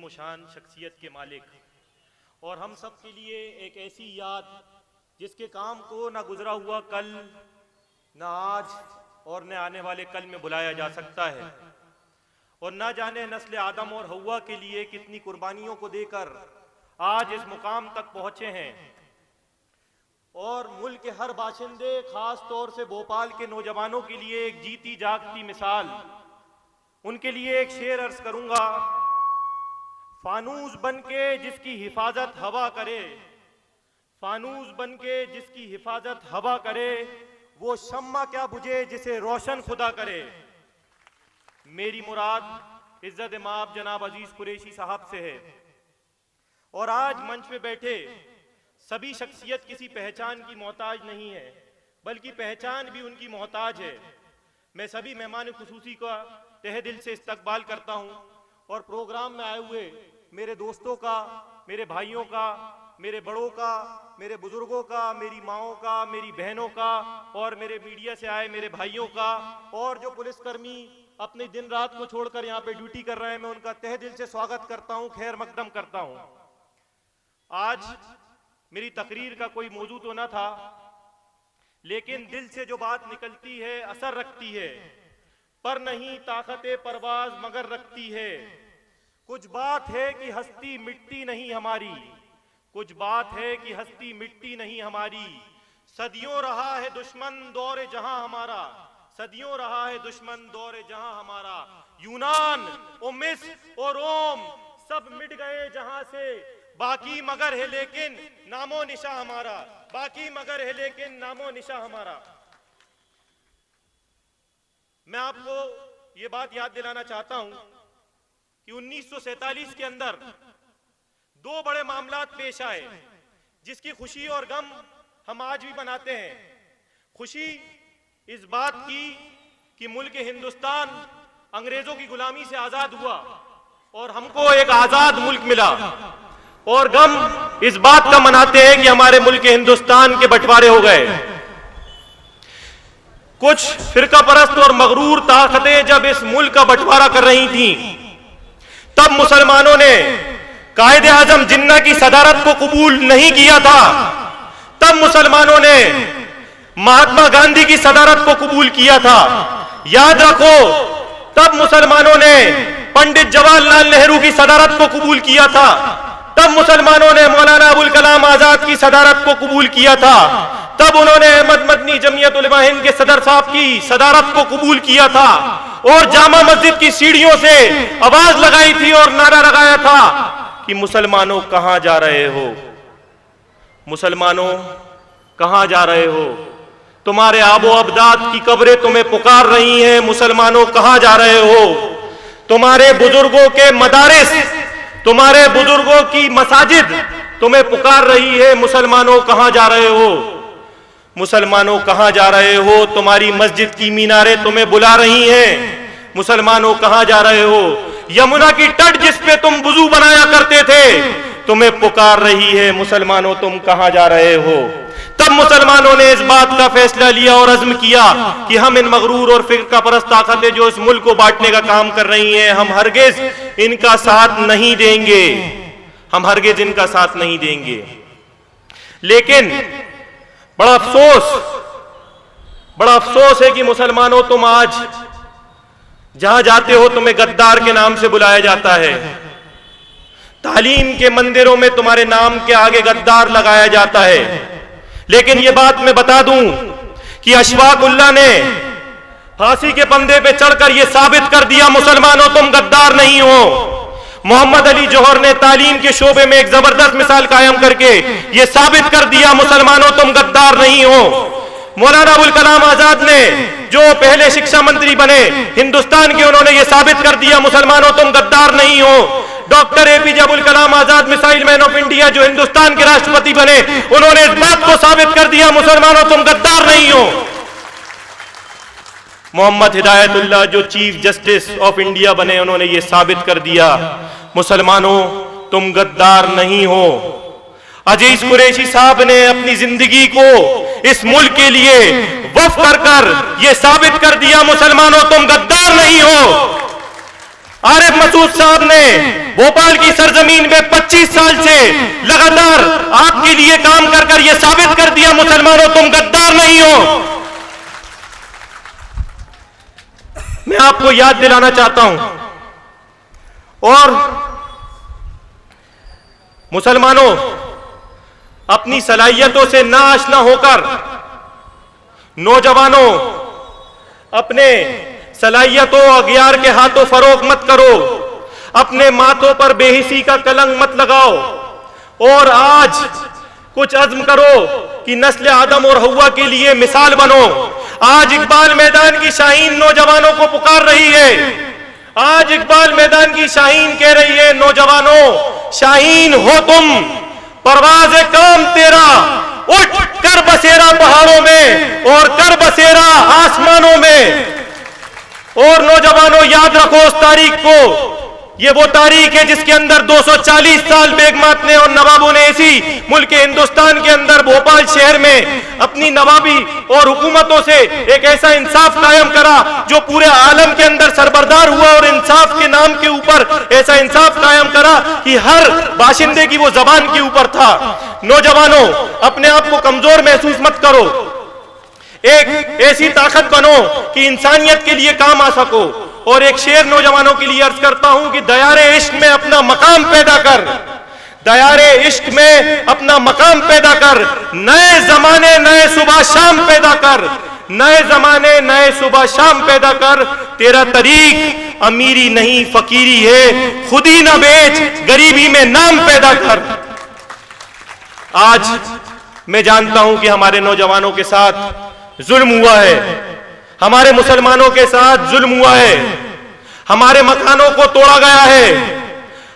अजीम शान शख्सियत के मालिक, और हम सब के लिए एक ऐसी याद जिसके काम को ना गुजरा हुआ कल, ना आज और न आने वाले कल में बुलाया जा सकता है। और ना जाने नस्ल आदम और हव्वा के लिए कितनी कुर्बानियों को देकर आज इस मुकाम तक पहुंचे हैं। और मुल्क के हर बाशिंदे, खास तौर से भोपाल के नौजवानों के लिए एक जीती जागती मिसाल। उनके लिए एक शेर अर्ज करूंगा। फानूस बनके जिसकी हिफाजत हवा करे, फानूस बनके जिसकी हिफाजत हवा करे, वो शम्मा क्या बुझे जिसे रोशन खुदा करे। मेरी मुराद इज्जत माब जनाब अजीज कुरैशी साहब से है। और आज मंच पे बैठे सभी शख्सियत किसी पहचान की मोहताज नहीं है, बल्कि पहचान भी उनकी मोहताज है। मैं सभी मेहमान खुसूसी का तहे दिल से इस्तकबाल करता हूँ, और प्रोग्राम में आए हुए मेरे दोस्तों का, मेरे भाइयों का, मेरे बड़ों का, मेरे बुजुर्गों का, मेरी माओं का, मेरी बहनों का, और मेरे मीडिया से आए मेरे भाइयों का, और जो पुलिसकर्मी अपने दिन रात को छोड़कर यहाँ पे ड्यूटी कर रहे हैं, मैं उनका तहे दिल से स्वागत करता हूँ, खैर मकदम करता हूँ। आज मेरी तकरीर का कोई मौजू तो ना था, लेकिन दिल से जो बात निकलती है असर रखती है। पर नहीं ताकते परवाज मगर रखती है। कुछ बात है कि हस्ती मिटती नहीं हमारी, कुछ बात है कि हस्ती मिटती नहीं हमारी। सदियों रहा है दुश्मन दौरे जहां हमारा, सदियों रहा है दुश्मन दौरे जहां हमारा। यूनान और मिस्र और रोम सब मिट गए जहां से, बाकी मगर है लेकिन नामो निशा हमारा, बाकी मगर है लेकिन नामो निशा हमारा। मैं आपको ये बात याद दिलाना चाहता हूं कि 1947 के अंदर दो बड़े मामलात पेश आए, जिसकी खुशी और गम हम आज भी मनाते हैं। खुशी इस बात की कि मुल्क हिंदुस्तान अंग्रेजों की गुलामी से आजाद हुआ और हमको एक आजाद मुल्क मिला, और गम इस बात का मनाते हैं कि हमारे मुल्क हिंदुस्तान के बंटवारे हो गए। कुछ फिरका परस्त और मगरूर ताकतें जब इस मुल्क का बंटवारा कर रही थीं, तब मुसलमानों ने कायदे आजम जिन्ना की सदारत को कबूल नहीं किया था। तब मुसलमानों ने महात्मा गांधी की सदारत को कबूल किया था। याद रखो, तब मुसलमानों ने पंडित जवाहरलाल नेहरू की सदारत को कबूल किया था। तब मुसलमानों ने मौलाना अबुल कलाम आजाद की सदारत को कबूल किया था। तब उन्होंने अहमद मदनी जमीयत उलमा हिंद के सदर साहब की सदारत को कबूल किया था, और जामा मस्जिद की सीढ़ियों से आवाज लगाई थी और नारा लगाया था कि मुसलमानों कहां जा रहे हो, मुसलमानों कहां जा रहे हो, तुम्हारे आबो अबदाद की कब्रें तुम्हें पुकार रही हैं, मुसलमानों कहां जा रहे हो। तुम्हारे बुजुर्गों के मदारिस, तुम्हारे बुजुर्गों की मसाजिद तुम्हें पुकार रही है, मुसलमानों कहां जा रहे हो, मुसलमानों कहां जा रहे हो। तुम्हारी मस्जिद की मीनारें तुम्हें बुला रही हैं, मुसलमानों कहां जा रहे हो। यमुना की तट जिस पे तुम वुजू बनाया करते थे, तुम्हें पुकार रही है, मुसलमानों तुम कहां जा रहे हो। तब मुसलमानों ने इस बात का फैसला लिया और अज़्म किया कि हम इन मगरूर और फिरका परस्त ताकतें जो इस मुल्क को बांटने का काम कर रही हैं, हम हरगिज इनका साथ नहीं देंगे, हम हरगिज इनका साथ नहीं देंगे। लेकिन बड़ा अफसोस है कि मुसलमानों, तुम आज जहां जाते हो तुम्हें गद्दार के नाम से बुलाया जाता है। तालीम के मंदिरों में तुम्हारे नाम के आगे गद्दार लगाया जाता है। लेकिन यह बात मैं बता दूं कि अशफाक उल्लाह ने फांसी के फंदे पे चढ़कर यह साबित कर दिया, मुसलमानों तुम गद्दार नहीं हो। मोहम्मद अली जौहर ने तालीम के शोबे में एक जबरदस्त मिसाल कायम करके यह साबित कर दिया, मुसलमानों तुम गद्दार नहीं हो। मौलाना अबुल कलाम आजाद ने जो पहले शिक्षा मंत्री बने हिंदुस्तान के, उन्होंने यह साबित कर दिया, मुसलमानों तुम गद्दार नहीं हो। Doctor APJ Abul Kalam Azad missile man of India जो हिंदुस्तान के राष्ट्रपति बने, उन्होंने इस बात को साबित कर दिया, मुसलमानों तुम गद्दार नहीं हो। मोहम्मद हिदायतुल्लाह जो चीफ जस्टिस ऑफ इंडिया बने, उन्होंने ये साबित कर दिया, मुसलमानों तुम गद्दार नहीं हो। अजीज कुरैशी साहब ने अपनी जिंदगी को इस मुल्क के लिए वक्फ कर कर यह साबित कर दिया, मुसलमानों तुम गद्दार नहीं हो। आरिफ मसूद साहब ने भोपाल की सरजमीन में 25 साल से लगातार आपके लिए काम कर कर यह साबित कर दिया, मुसलमानों तुम गद्दार नहीं हो। मैं आपको याद दिलाना चाहता हूं, और मुसलमानों अपनी सलाहियतों से ना आशना होकर, नौजवानों अपने सलाहियतों अगियार के हाथों फरोग मत करो, अपने माथों पर बेहिसी का कलंक मत लगाओ, और आज कुछ अज़्म करो कि नस्ल आदम और हव्वा के लिए मिसाल बनो। आज इकबाल मैदान की शाहीन नौजवानों को पुकार रही है, आज इकबाल मैदान की शाहीन कह रही है, नौजवानों शाहीन हो तुम, परवाज़ काम तेरा, उठ कर बसेरा पहाड़ों में और कर बसेरा आसमानों में। और नौजवानों याद रखो उस तारीख को, ये वो तारीख है जिसके अंदर 240 साल बेगमात ने और नवाबों ने इसी मुल्क हिंदुस्तान के अंदर भोपाल शहर में अपनी नवाबी और हुकूमतों से एक ऐसा इंसाफ कायम करा जो पूरे आलम के अंदर सरबरदार हुआ, और इंसाफ के नाम के ऊपर ऐसा इंसाफ कायम करा कि हर बाशिंदे की वो जबान के ऊपर था। नौजवानों अपने आप को कमजोर महसूस मत करो, एक ऐसी ताकत बनो कि इंसानियत के लिए काम आ सको। और एक शेर नौजवानों के लिए अर्ज करता हूं कि दयारे इश्क में अपना मकाम पैदा कर, दयारे इश्क में अपना मकाम पैदा कर, नए जमाने नए सुबह शाम पैदा कर, नए जमाने नए सुबह शाम पैदा कर। तेरा तरीक अमीरी नहीं फकीरी है, खुद ही ना बेच गरीबी में नाम पैदा कर। आज मैं जानता हूं कि हमारे नौजवानों के साथ जुल्म हुआ है, हमारे मुसलमानों के साथ जुल्म हुआ है, हमारे मकानों को तोड़ा गया है,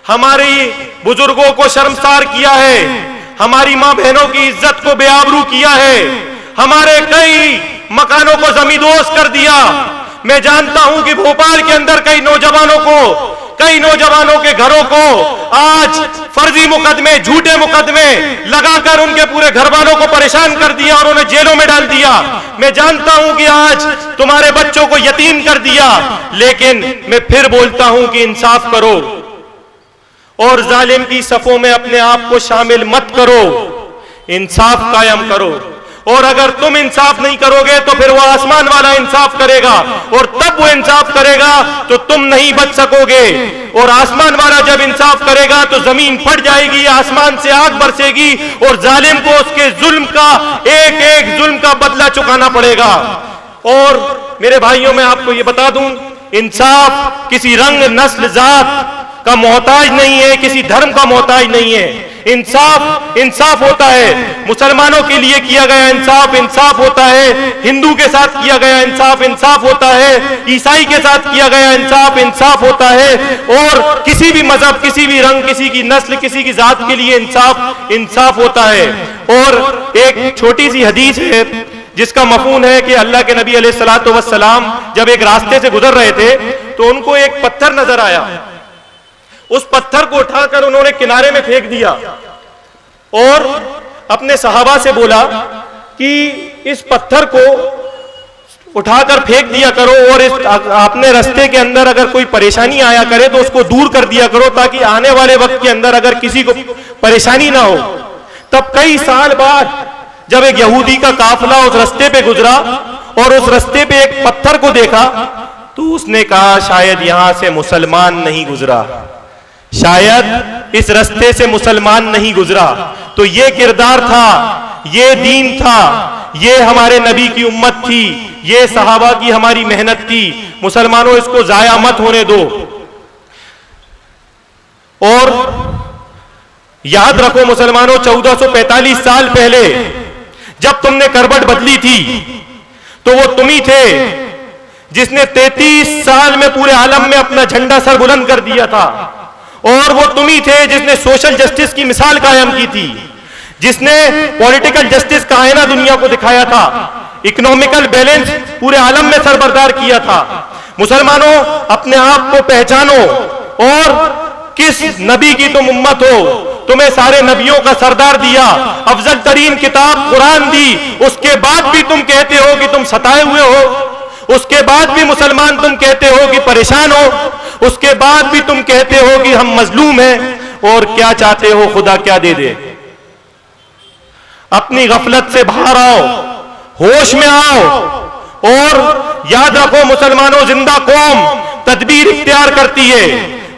हमारी बुजुर्गों को शर्मसार किया है, हमारी मां बहनों की इज्जत को बेआबरू किया है, हमारे कई मकानों को जमींदोज कर दिया। मैं जानता हूं कि भोपाल के अंदर कई नौजवानों के घरों को आज फर्जी मुकदमे, झूठे मुकदमे लगाकर उनके पूरे घर वालों को परेशान कर दिया और उन्हें जेलों में डाल दिया। मैं जानता हूं कि आज तुम्हारे बच्चों को यतीम कर दिया, लेकिन मैं फिर बोलता हूं कि इंसाफ करो और जालिम की सफों में अपने आप को शामिल मत करो, इंसाफ कायम करो। और अगर तुम इंसाफ नहीं करोगे तो फिर वो आसमान वाला इंसाफ करेगा, और तब वो इंसाफ करेगा तो तुम नहीं बच सकोगे। और आसमान वाला जब इंसाफ करेगा तो जमीन फट जाएगी, आसमान से आग बरसेगी, और जालिम को उसके जुल्म का एक एक जुल्म का बदला चुकाना पड़ेगा। और मेरे भाइयों मैं आपको ये बता दूं, इंसाफ किसी रंग नस्ल जात का मोहताज नहीं है, किसी धर्म का मोहताज नहीं है। इंसाफ होता है, मुसलमानों के लिए किया गया इंसाफ होता है, हिंदू के साथ किया गया इंसाफ होता है, ईसाई के साथ किया गया इंसाफ होता है, और किसी भी मजहब, किसी भी रंग, किसी की नस्ल, किसी की जात के लिए इंसाफ होता है। और एक छोटी सी हदीस है जिसका मफहूम है कि अल्लाह के नबी अलैहिस्सलातु वस्सलाम जब एक रास्ते से गुजर रहे थे तो उनको एक पत्थर नजर आया, उस पत्थर को उठाकर उन्होंने किनारे में फेंक दिया और अपने सहाबा से बोला कि इस पत्थर को उठाकर फेंक दिया करो, और इस अपने रास्ते के अंदर अगर कोई परेशानी आया करे तो उसको दूर कर दिया करो, ताकि आने वाले वक्त के अंदर अगर किसी को परेशानी ना हो। तब कई साल बाद जब एक यहूदी का काफिला उस रास्ते पे गुजरा और उस रास्ते पे एक पत्थर को देखा तो उसने कहा शायद यहां से मुसलमान नहीं गुजरा, शायद इस रास्ते से मुसलमान नहीं गुजरा। तो ये किरदार था, ये दीन था, ये हमारे नबी की उम्मत थी, ये सहाबा की हमारी मेहनत थी। मुसलमानों इसको जाया मत होने दो। और याद रखो मुसलमानों, 1445 साल पहले जब तुमने करवट बदली थी तो वो तुम ही थे जिसने 33 साल में पूरे आलम में अपना झंडा सर बुलंद कर दिया था, और वो तुम ही थे जिसने सोशल जस्टिस की मिसाल कायम की थी, जिसने पॉलिटिकल जस्टिस का आईना दुनिया को दिखाया था, इकोनॉमिकल बैलेंस पूरे आलम में सरबरदार किया था। मुसलमानों अपने आप को पहचानो और किस नबी की तुम उम्मत हो। तुम्हें सारे नबियों का सरदार दिया, अफजल तरीन किताब कुरान दी, उसके बाद भी तुम कहते हो कि तुम सताए हुए हो, उसके बाद भी मुसलमान तुम कहते हो कि परेशान हो, उसके बाद भी तुम कहते हो कि हम मजलूम हैं और क्या चाहते हो खुदा क्या दे दे। अपनी गफलत से बाहर आओ, होश में आओ और याद रखो मुसलमानों, जिंदा कौम तदबीर इख्तियार करती है,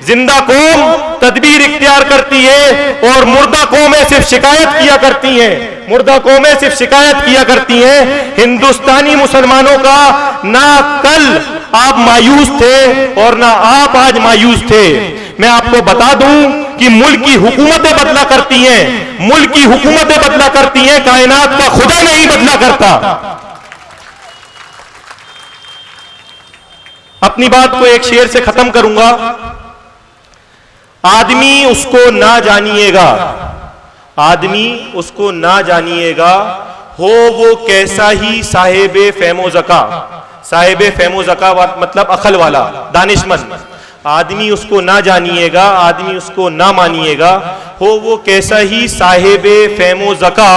जिंदा कौम तदबीर इख्तियार करती है और मुर्दा कौमें सिर्फ शिकायत किया करती हैं, मुर्दा कौमें सिर्फ शिकायत किया करती हैं। हिंदुस्तानी मुसलमानों का ना कल आप मायूस थे और ना आप आज मायूस थे। मैं आपको बता दूं कि मुल्क की हुकूमतें बदला करती हैं, मुल्क की हुकूमतें बदला करती हैं, कायनात का खुदा नहीं बदला करता। अपनी बात को एक शेर से खत्म करूंगा। आदमी उसको ना जानिएगा, आदमी उसको ना जानिएगा, हो वो कैसा ही साहिबे फहमो ज़का, साहिबे फहमो ज़का मतलब अकल वाला, दानिशमंद। आदमी उसको ना जानिएगा, आदमी उसको ना मानिएगा, हो वो कैसा ही साहिबे फहमो ज़का,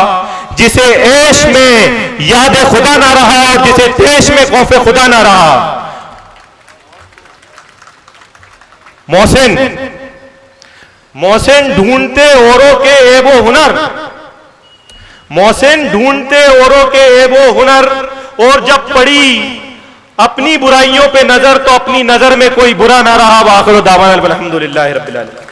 जिसे ऐश में याद खुदा ना रहा और जिसे देश में खौफ खुदा ना रहा। मोहसिन, मोहसिन ढूंढते औरों के ऐबो हुनर, मोहसिन ढूंढते औरों के ऐबो हुनर, और जब पड़ी अपनी बुराइयों पे नजर तो अपनी नजर में कोई बुरा ना रहा। वाखिर दावाना अल्हम्दुलिल्लाहि रब्बिल आलमीन।